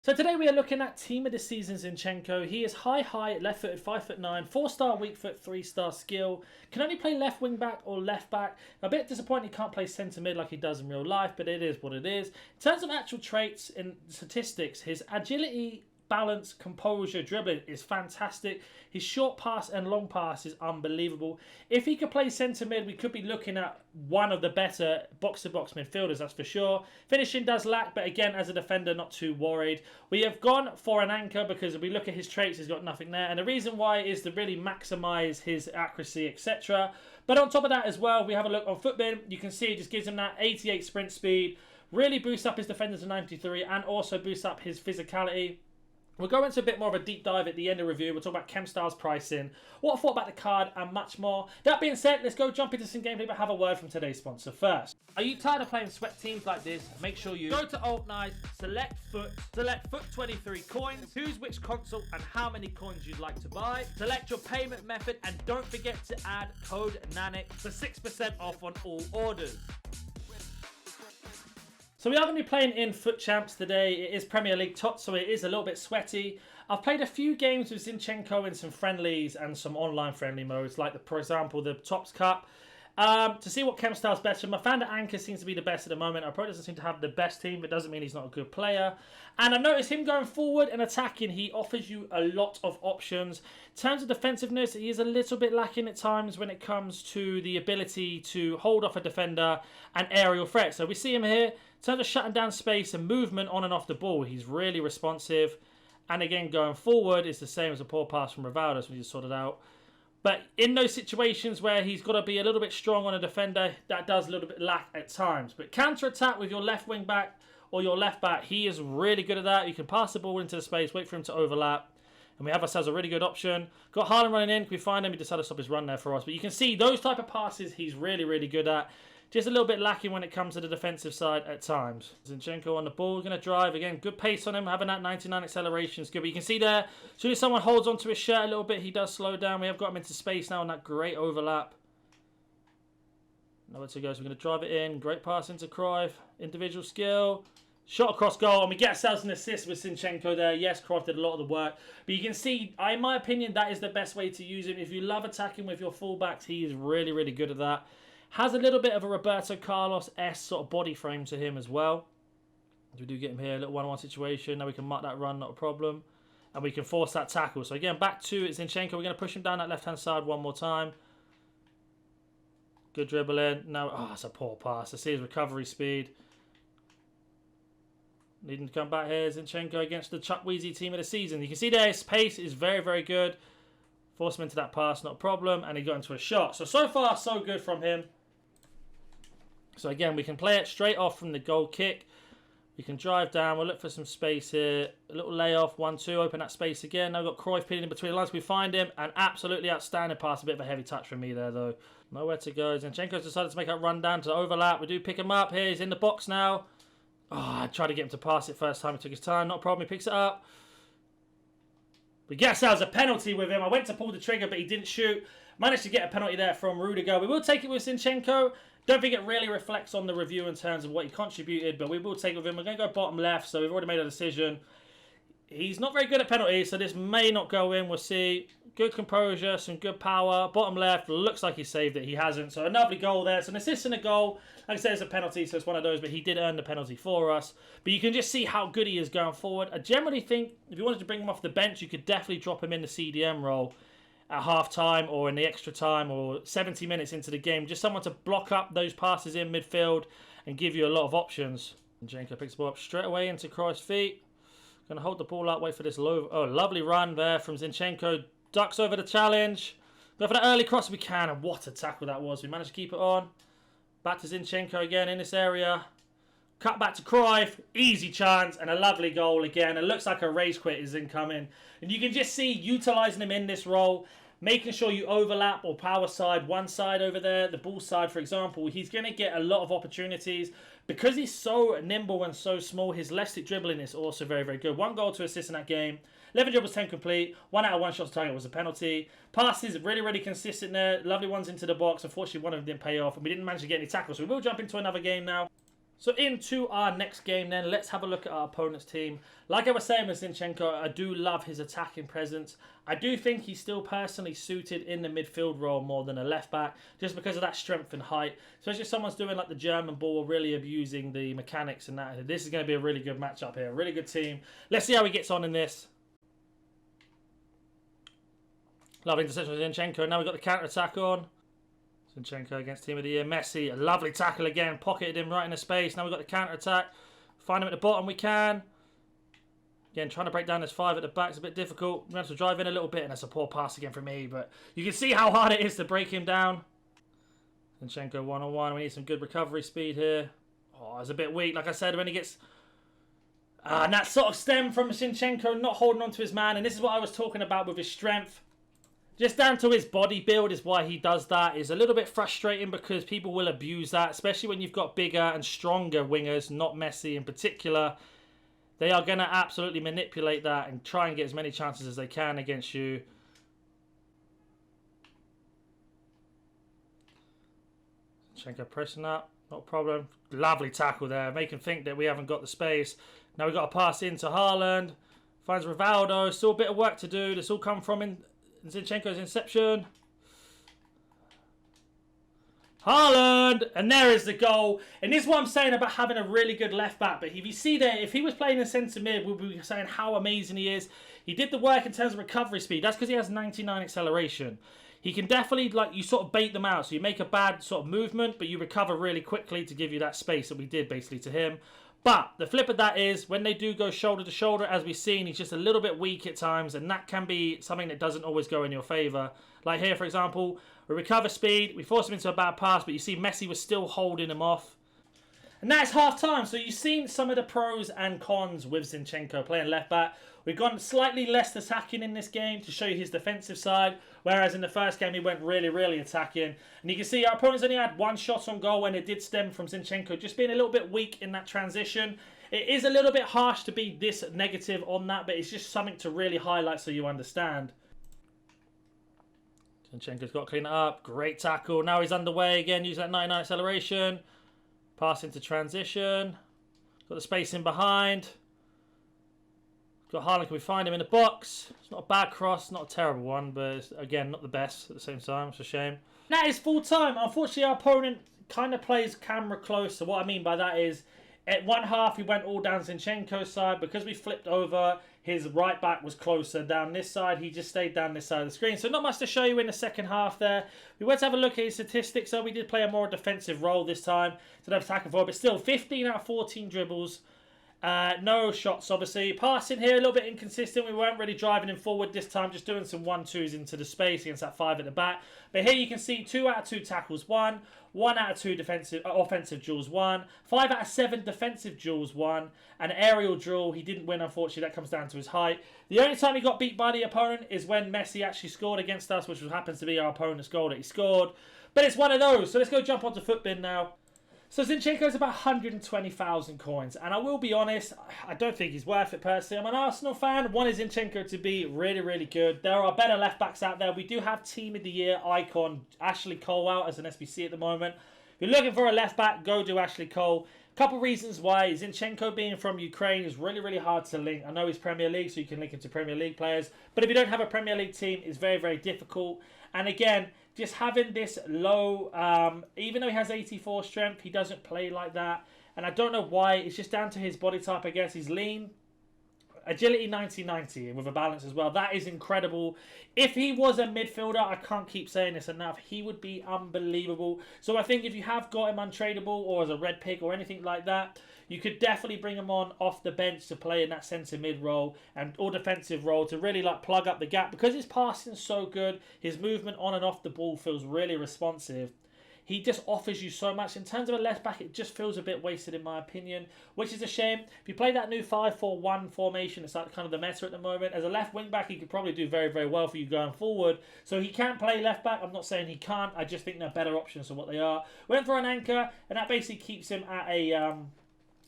So today we are looking at Team of the Season Zinchenko. He is high, left-footed, 5'9", 4-star weak foot, 3-star skill. Can only play left wing back or left back. A bit disappointing he can't play centre mid like he does in real life, but it is what it is. In terms of actual traits and statistics, his agility, balance, composure, dribbling is fantastic. His short pass and long pass is unbelievable. If he could play centre mid, we could be looking at one of the better box-to-box midfielders, that's for sure. Finishing does lack, but again, as a defender, not too worried. We have gone for an anchor because if we look at his traits, he's got nothing there. And the reason why is to really maximise his accuracy, etc. But on top of that as well, we have a look on Footbin. You can see it just gives him that 88 sprint speed. Really boosts up his defender to 93 and also boosts up his physicality. We'll go into a bit more of a deep dive at the end of the review. We'll talk about chemstyles pricing, what I thought about the card, and much more. That being said, let's go jump into some gameplay, but have a word from today's sponsor first. Are you tired of playing sweat teams like this? Make sure you go to Alt Nice, select foot 23 coins, choose which console and how many coins you'd like to buy, select your payment method, and don't forget to add code NANIC for 6% off on all orders. So we are going to be playing in Foot Champs today. It is Premier League top, so it is a little bit sweaty. I've played a few games with Zinchenko in some friendlies and some online friendly modes, like, for example, the Tops Cup. To see what chem style's better. I found that Anchor seems to be the best at the moment. Our probably doesn't seem to have the best team, but doesn't mean he's not a good player. And I've noticed him going forward and attacking, he offers you a lot of options. In terms of defensiveness, he is a little bit lacking at times when it comes to the ability to hold off a defender and aerial threat. So we see him here. In terms of shutting down space and movement on and off the ball, he's really responsive. And again, going forward, it's the same as a poor pass from Rivaldo, so we just sorted out. But in those situations where he's got to be a little bit strong on a defender, that does a little bit lack at times. But counter-attack with your left wing back or your left back, he is really good at that. You can pass the ball into the space, wait for him to overlap. And we have ourselves a really good option. Got Haaland running in. Can we find him? He decided to stop his run there for us. But you can see those type of passes he's really, really good at. Just a little bit lacking when it comes to the defensive side at times. Zinchenko on the ball, going to drive. Again, good pace on him, having that 99 acceleration is good. But you can see there, as soon as someone holds onto his shirt a little bit, he does slow down. We have got him into space now on that great overlap. Nowhere to go, so we're going to drive it in. Great pass into Cruyff. Individual skill. Shot across goal, and we get ourselves an assist with Zinchenko there. Yes, Cruyff did a lot of the work. But you can see, in my opinion, that is the best way to use him. If you love attacking with your fullbacks, he is really, really good at that. Has a little bit of a Roberto Carlos-esque sort of body frame to him as well. We do get him here, a little one-on-one situation. Now we can mark that run, not a problem. And we can force that tackle. So again, back to Zinchenko. We're going to push him down that left-hand side one more time. Good dribbling. Now, oh, it's a poor pass. I see his recovery speed. Needing to come back here. Zinchenko against the Chuck Weezy team of the season. You can see there his pace is very, very good. Force him into that pass, not a problem. And he got into a shot. So far, so good from him. So again, we can play it straight off from the goal kick. We can drive down. We'll look for some space here. A little layoff. 1-2. Open that space again. Now we've got Cruyff pinning in between the lines. We find him. An absolutely outstanding pass. A bit of a heavy touch from me there, though. Nowhere to go. Zinchenko's decided to make that run down to overlap. We do pick him up here. He's in the box now. Oh, I tried to get him to pass it first time. He took his time. Not a problem. He picks it up. We get ourselves a penalty with him. I went to pull the trigger, but he didn't shoot. Managed to get a penalty there from Rudiger. We will take it with Zinchenko. Don't think it really reflects on the review in terms of what he contributed, but we will take it with him. We're going to go bottom left, so we've already made a decision. He's not very good at penalties, so this may not go in. We'll see. Good composure, some good power. Bottom left, looks like he saved it. He hasn't. So a lovely goal there. So an assist and a goal. Like I said, it's a penalty, so it's one of those, but he did earn the penalty for us. But you can just see how good he is going forward. I generally think if you wanted to bring him off the bench, you could definitely drop him in the CDM role at half-time or in the extra time or 70 minutes into the game. Just someone to block up those passes in midfield and give you a lot of options. Zinchenko picks the ball up straight away into Cruyff's feet. Going to hold the ball up, wait for this low... Oh, lovely run there from Zinchenko. Ducks over the challenge. Go for that early cross if we can. And what a tackle that was. We managed to keep it on. Back to Zinchenko again in this area. Cut back to Cruyff. Easy chance. And a lovely goal again. It looks like a race quit is incoming. And you can just see utilising him in this role. Making sure you overlap or power side one side over there. The ball side, for example. He's going to get a lot of opportunities. Because he's so nimble and so small, his left stick dribbling is also very, very good. 1 goal to assist in that game. 11 dribbles, 10 complete. 1 out of 1 shots target was a penalty. Passes really, really consistent there. Lovely ones into the box. Unfortunately, one of them didn't pay off. And we didn't manage to get any tackles. So we will jump into another game now. So into our next game then, let's have a look at our opponent's team. Like I was saying with Zinchenko, I do love his attacking presence. I do think he's still personally suited in the midfield role more than a left back, just because of that strength and height. Especially if someone's doing like the German ball, really abusing the mechanics and that. This is going to be a really good matchup here, a really good team. Let's see how he gets on in this. Lovely interception with Zinchenko. Now we've got the counter-attack on. Zinchenko against Team of the Year. Messi, a lovely tackle again. Pocketed him right in the space. Now we've got the counter-attack. Find him at the bottom, we can. Again, trying to break down this 5 at the back is a bit difficult. We have to drive in a little bit, and that's a poor pass again from me. But you can see how hard it is to break him down. Zinchenko one-on-one. We need some good recovery speed here. Oh, it's a bit weak. Like I said, when he gets... and that sort of stem from Zinchenko not holding on to his man. And this is what I was talking about with his strength. Just down to his body build is why he does that. It's a little bit frustrating because people will abuse that, especially when you've got bigger and stronger wingers, not Messi in particular. They are going to absolutely manipulate that and try and get as many chances as they can against you. Zinchenko pressing up, not a problem. Lovely tackle there, make him think that we haven't got the space. Now we've got to pass into Haaland. Finds Rivaldo, still a bit of work to do. This all come from Zinchenko's inception. Haaland! And there is the goal. And this is what I'm saying about having a really good left back. But if you see there, if he was playing in centre mid, we'd be saying how amazing he is. He did the work in terms of recovery speed. That's because he has 99 acceleration. He can definitely, like, you sort of bait them out. So you make a bad sort of movement, but you recover really quickly to give you that space that we did basically to him. But the flip of that is, when they do go shoulder to shoulder, as we've seen, he's just a little bit weak at times, and that can be something that doesn't always go in your favour. Like here, for example, we recover speed, we force him into a bad pass, but you see Messi was still holding him off. And that's half-time, so you've seen some of the pros and cons with Zinchenko playing left-back. We've gone slightly less attacking in this game to show you his defensive side, whereas in the first game he went really, really attacking. And you can see our opponents only had 1 shot on goal, when it did stem from Zinchenko just being a little bit weak in that transition. It is a little bit harsh to be this negative on that, but it's just something to really highlight so you understand. Zinchenko's got to clean it up. Great tackle. Now he's underway again, using that 99 acceleration. Pass into transition. Got the space in behind. Got Haaland, can we find him in the box? It's not a bad cross, not a terrible one, but it's, again, not the best at the same time. It's a shame. That is full time. Unfortunately, our opponent kind of plays camera close. So what I mean by that is, at one half, he went all down Zinchenko's side. Because we flipped over, his right back was closer down this side. He just stayed down this side of the screen. So not much to show you in the second half there. We went to have a look at his statistics. So we did play a more defensive role this time. So they've attacking forward. But still, 15 out of 14 dribbles. No shots, obviously. Passing here, a little bit inconsistent. We weren't really driving him forward this time, just doing some 1-2s into the space against that 5 at the back. But here you can see 2 out of 2 tackles won, 1 out of 2 offensive duels won, 5 out of 7 defensive duels won, an aerial duel he didn't win, unfortunately. That comes down to his height. The only time he got beat by the opponent is when Messi actually scored against us, which happens to be our opponent's goal that he scored. But it's one of those. So let's go jump onto Footbin now. So Zinchenko is about 120,000 coins, and I will be honest, I don't think he's worth it personally. I'm an Arsenal fan, wanted Zinchenko to be really, really good. There are better left-backs out there. We do have Team of the Year icon Ashley Cole out as an SBC at the moment. If you're looking for a left-back, go do Ashley Cole. Couple reasons why. Zinchenko being from Ukraine is really, really hard to link. I know he's Premier League, so you can link him to Premier League players, but if you don't have a Premier League team, it's very, very difficult. And again, just having this low, even though he has 84 strength, he doesn't play like that. And I don't know why. It's just down to his body type, I guess. He's lean. Agility 90-90 with a balance as well. That is incredible. If he was a midfielder, I can't keep saying this enough, he would be unbelievable. So I think if you have got him untradeable or as a red pick or anything like that, you could definitely bring him on off the bench to play in that centre mid role and or defensive role to really like plug up the gap. Because his passing is so good, his movement on and off the ball feels really responsive. He just offers you so much. In terms of a left back, it just feels a bit wasted in my opinion, which is a shame. If you play that new 5-4-1 formation, it's like kind of the meta at the moment. As a left wing back, he could probably do very, very well for you going forward. So he can play left back. I'm not saying he can't. I just think they're better options for what they are. Went for an anchor, and that basically keeps him at a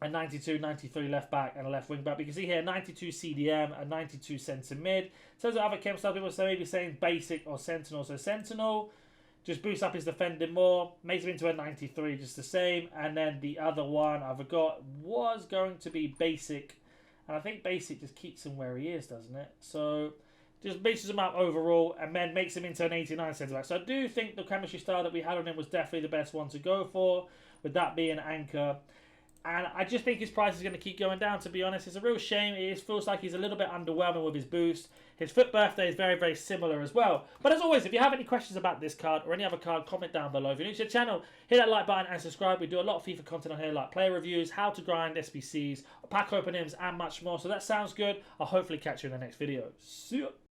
92, 93 left back and a left wing back. You can see here 92 CDM and 92 centre mid. In terms of other chemstyles, people say maybe saying basic or sentinel. So sentinel, just boosts up his defending more, makes him into a 93 just the same. And then the other one I forgot was going to be basic. And I think basic just keeps him where he is, doesn't it? So just bases him up overall and then makes him into an 89 centre back. So I do think the chemistry style that we had on him was definitely the best one to go for, with that being anchor. And I just think his price is going to keep going down, to be honest. It's a real shame. It feels like he's a little bit underwhelming with his boost. His FUT birthday is very, very similar as well. But as always, if you have any questions about this card or any other card, comment down below. If you're new to the channel, hit that like button and subscribe. We do a lot of FIFA content on here, like player reviews, how to grind SBCs, pack openings, and much more. So that sounds good. I'll hopefully catch you in the next video. See ya.